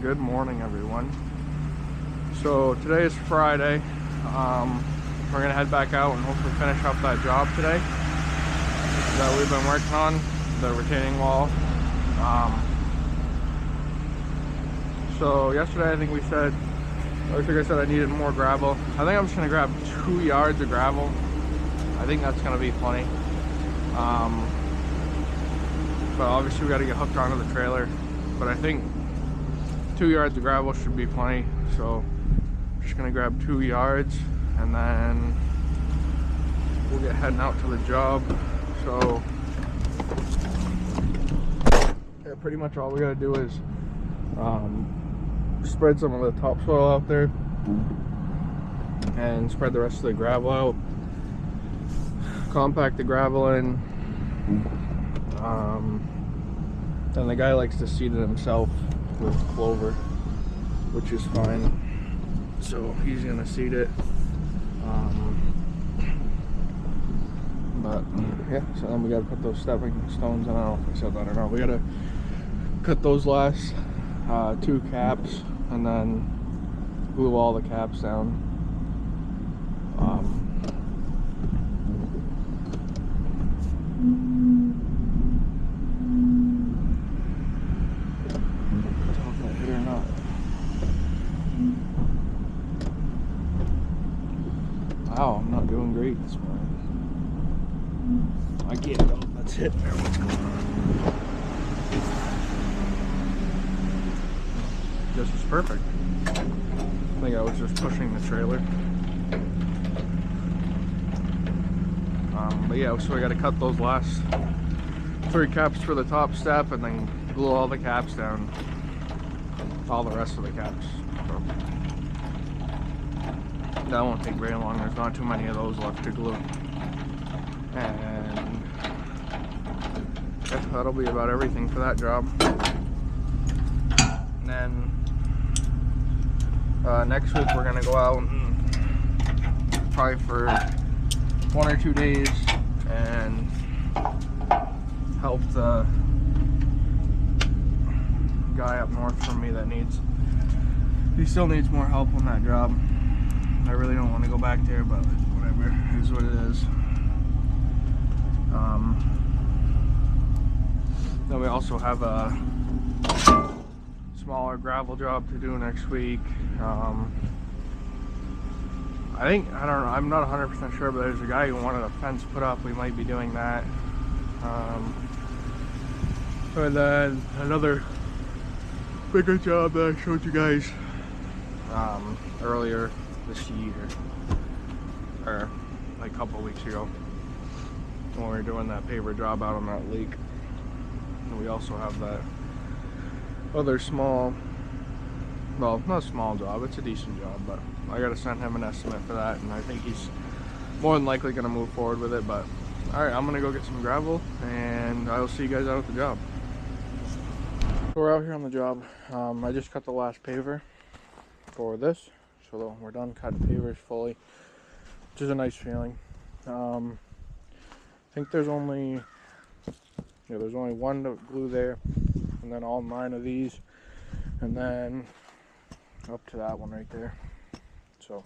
Good morning, everyone. So today is Friday. We're gonna head back out and hopefully finish up that job today that we've been working on, the retaining wall. So yesterday I think I said I needed more gravel. I think I'm just gonna grab 2 yards of gravel. I think that's gonna be plenty. But obviously we gotta get hooked onto the trailer. But I think 2 yards of gravel should be plenty. So I'm just gonna grab 2 yards and then we'll get heading out to the job. So yeah, pretty much all we gotta do is spread some of the topsoil out there and spread the rest of the gravel out, compact the gravel in. Then the guy likes to seed it himself with clover, which is fine, so he's gonna seed it. But yeah, so then we gotta put those stepping stones in. I don't know if I said that or not. We gotta cut those last 2 caps and then glue all the caps down. Wow, I'm not doing great this morning. I gave it up. That's it. There, what's going on? This is perfect. I think I was just pushing the trailer. But yeah, so we got to cut those last 3 caps for the top step and then glue all the caps down. All the rest of the caps. So that won't take very long. There's not too many of those left to glue. And yeah, that'll be about everything for that job. And then next week we're gonna go out and probably for 1 or 2 days and help the guy up north from me that he still needs more help on that job. I really don't want to go back there, but whatever, it is what it is. Then we also have a smaller gravel job to do next week. I'm not 100% sure, but there's a guy who wanted a fence put up. We might be doing that. And then another bigger job that I showed you guys earlier this year, or like a couple weeks ago, when we were doing that paver job out on that lake. And we also have that other small, well, not a small job, it's a decent job, but I gotta send him an estimate for that, and I think he's more than likely gonna move forward with it. But alright, I'm gonna go get some gravel and I'll see you guys out at the job. So we're out here on the job. I just cut the last paver for this, so we're done cutting pavers fully, which is a nice feeling. I think there's only one to glue there, and then all 9 of these, and then up to that one right there. So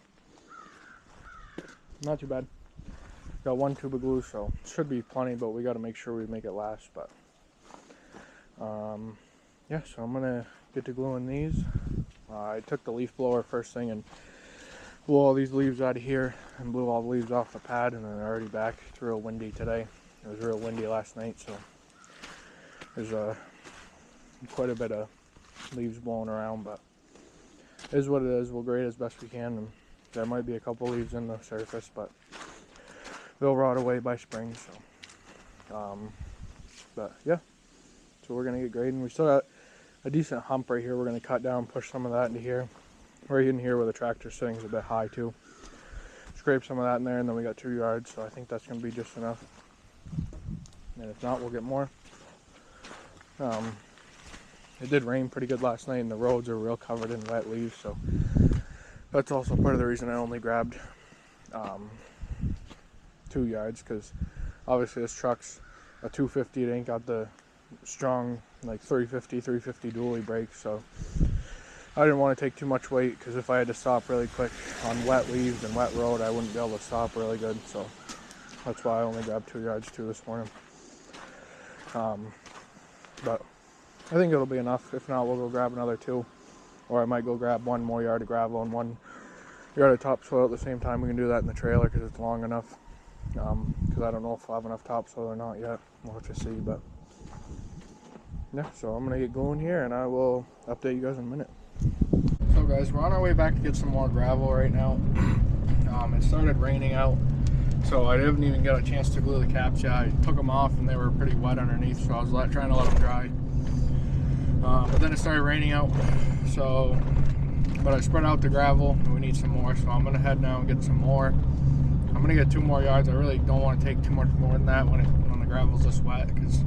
not too bad. Got 1 tube of glue, so should be plenty, but we got to make sure we make it last. But yeah, so I'm gonna get to gluing these. I took the leaf blower first thing and blew all these leaves out of here and blew all the leaves off the pad, and then they're already back. It's real windy today. It was real windy last night, so there's quite a bit of leaves blowing around, but it is what it is. We'll grade as best we can, and there might be a couple leaves in the surface, but they'll rot away by spring. So but yeah, so we're gonna get grading. We still got a decent hump right here. We're gonna cut down, push some of that into here. Right in here where the tractor's sitting is a bit high too. Scrape some of that in there, and then we got 2 yards, so I think that's gonna be just enough. And if not, we'll get more. It did rain pretty good last night, and the roads are real covered in wet leaves, so that's also part of the reason I only grabbed 2 yards, because obviously this truck's a 250. It ain't got the strong like 350 dually brakes, so I didn't want to take too much weight because if I had to stop really quick on wet leaves and wet road, I wouldn't be able to stop really good. So that's why I only grabbed 2 yards too this morning. But I think it'll be enough. If not, we'll go grab another 2, or I might go grab 1 more yard of gravel and 1 yard of topsoil at the same time. We can do that in the trailer because it's long enough. Because I don't know if I'll have enough topsoil or not yet. We'll have to see. But yeah, so I'm gonna get going here, and I will update you guys in a minute. So guys, we're on our way back to get some more gravel right now. It started raining out, so I didn't even get a chance to glue the caps yet. I took them off and they were pretty wet underneath, so I was trying to let them dry. But then it started raining out, but I spread out the gravel and we need some more, so I'm gonna head now and get some more. I'm gonna get 2 more yards. I really don't want to take too much more than that when the gravel's this wet, because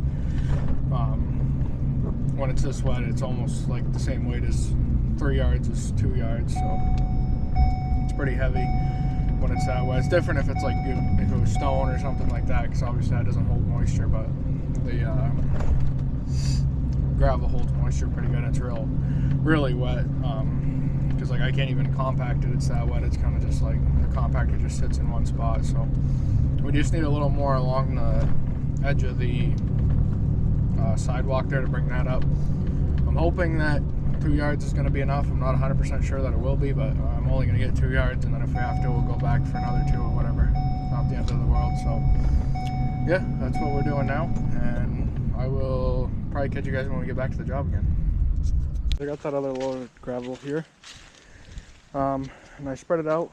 when it's this wet, it's almost like the same weight as 3 yards is 2 yards, so it's pretty heavy when it's that wet. It's different if it's like if it was stone or something like that, because obviously that doesn't hold moisture, but the gravel holds moisture pretty good. It's really wet, because like I can't even compact it. It's that wet. It's kind of just like the compactor just sits in one spot. So we just need a little more along the edge of the sidewalk there to bring that up. I'm hoping that 2 yards is going to be enough. I'm not 100% sure that it will be, but I'm only going to get 2 yards, and then if we have to, we'll go back for another 2 or whatever. Not the end of the world. So yeah, that's what we're doing now, and I will probably catch you guys when we get back to the job again. I got that other load of gravel here, and I spread it out,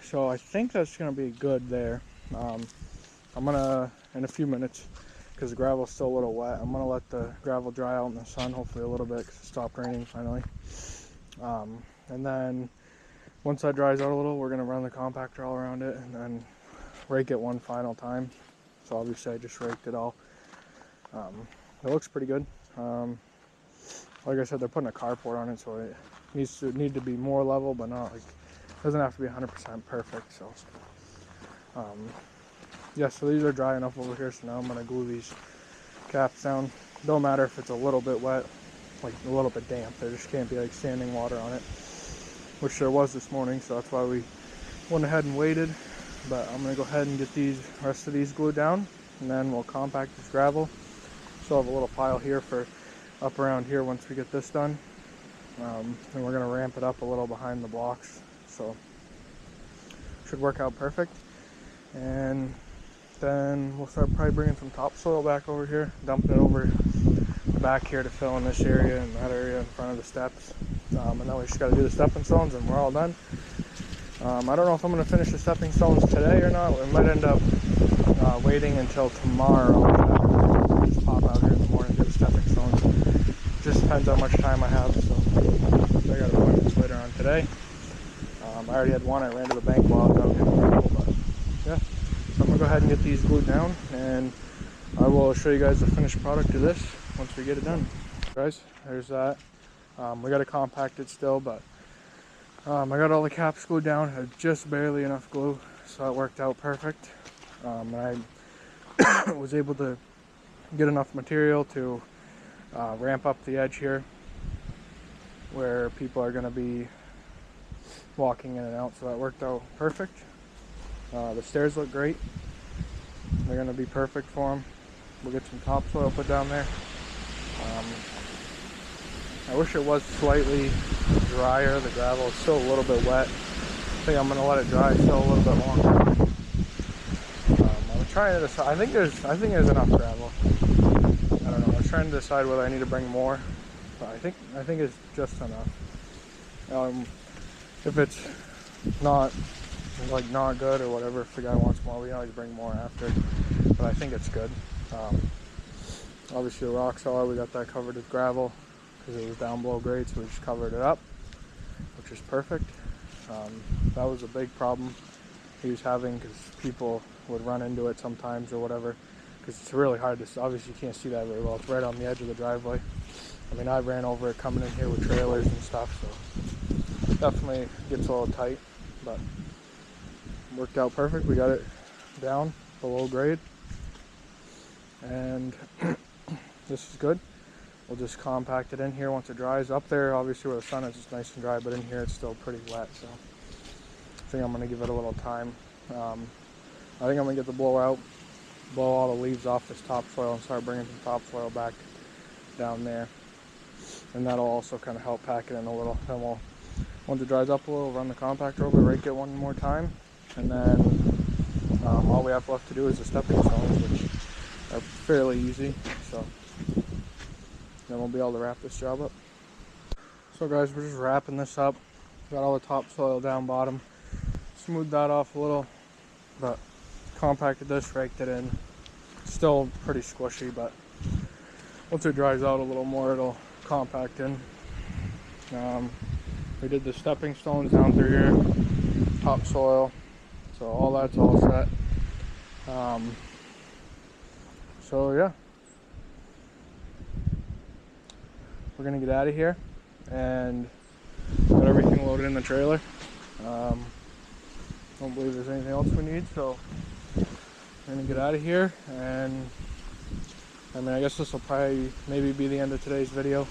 so I think that's going to be good there. I'm gonna, in a few minutes, because the gravel's still a little wet, I'm gonna let the gravel dry out in the sun, hopefully a little bit, because it stopped raining finally. And then once that dries out a little, we're gonna run the compactor all around it and then rake it one final time. So obviously I just raked it all. It looks pretty good. Like I said, they're putting a carport on it, so it need to be more level, but not like, it doesn't have to be 100% perfect. So yeah, so these are dry enough over here, so now I'm gonna glue these caps down. Don't matter if it's a little bit wet, like a little bit damp. There just can't be like standing water on it, which there was this morning, so that's why we went ahead and waited. But I'm gonna go ahead and get these rest of these glued down, and then we'll compact this gravel. Still have a little pile here for up around here once we get this done. And we're gonna ramp it up a little behind the blocks, so should work out perfect. And then we'll start probably bringing some topsoil back over here, dumping it over back here to fill in this area and that area in front of the steps. And then we just got to do the stepping stones and we're all done. I don't know if I'm going to finish the stepping stones today or not. We might end up waiting until tomorrow. Just pop out here in the morning and do the stepping stones. Just depends how much time I have. So I got appointments later on today. I already had one. I ran to the bank while I was out getting gravel, but yeah. So I'm going to go ahead and get these glued down, and I will show you guys the finished product of this once we get it done. Guys, there's that. We got to compact it still, but I got all the caps glued down. I had just barely enough glue, so it worked out perfect. And I was able to get enough material to ramp up the edge here where people are going to be walking in and out, so that worked out perfect. The stairs look great. They're going to be perfect for them. We'll get some topsoil put down there. I wish it was slightly drier. The gravel is still a little bit wet. I think I'm going to let it dry still a little bit longer. I'm trying to decide. I think there's enough gravel. I don't know. I was trying to decide whether I need to bring more. But I think it's just enough. If it's not good or whatever, if the guy wants more, we can always bring more after, but I think it's good. Obviously the rock cellar, we got that covered with gravel because it was down below grade, so we just covered it up, which is perfect. That was a big problem he was having because people would run into it sometimes or whatever, because it's really hard to, obviously you can't see that very well. It's right on the edge of the driveway. I mean, I ran over it coming in here with trailers and stuff, so definitely gets a little tight, but worked out perfect. We got it down below grade, and this is good. we'll just compact it in here once it dries. Up there, obviously where the sun is, it's nice and dry, but in here it's still pretty wet, so I think I'm going to give it a little time. I think I'm going to get the blowout, blow all the leaves off this topsoil and start bringing some topsoil back down there. And that'll also kind of help pack it in a little. Then we'll, once it dries up a little, run the compactor over, rake it one more time, and then all we have left to do is the stepping stones, which are fairly easy. So then we'll be able to wrap this job up. So guys, we're just wrapping this up. Got all the topsoil down bottom. Smoothed that off a little, but compacted this, raked it in. Still pretty squishy, but once it dries out a little more, it'll compact in. We did the stepping stones down through here, topsoil, so all that's all set. So yeah, we're gonna get out of here and got everything loaded in the trailer. Don't believe there's anything else we need, so we're gonna get out of here. And I mean, I guess this will probably maybe be the end of today's video. I'm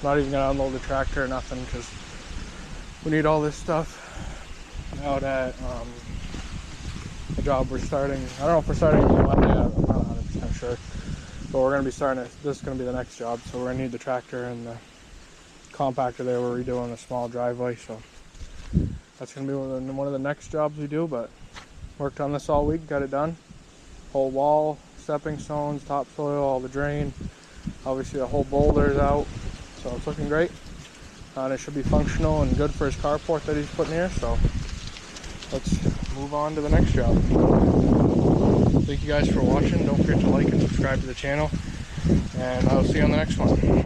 not even gonna unload the tractor or nothing because we need all this stuff out at the job we're starting. I don't know if we're starting on Monday, I'm not 100% sure, but we're gonna be starting it. This is gonna be the next job, so we're gonna need the tractor and the compactor there. We're redoing a small driveway, so that's gonna be one of the next jobs we do. But worked on this all week, got it done. Whole wall, stepping stones, topsoil, all the drain. Obviously the whole boulder's out, so it's looking great. And it should be functional and good for his carport that he's putting here. So let's move on to the next job. Thank you guys for watching. Don't forget to like and subscribe to the channel, and I'll see you on the next one.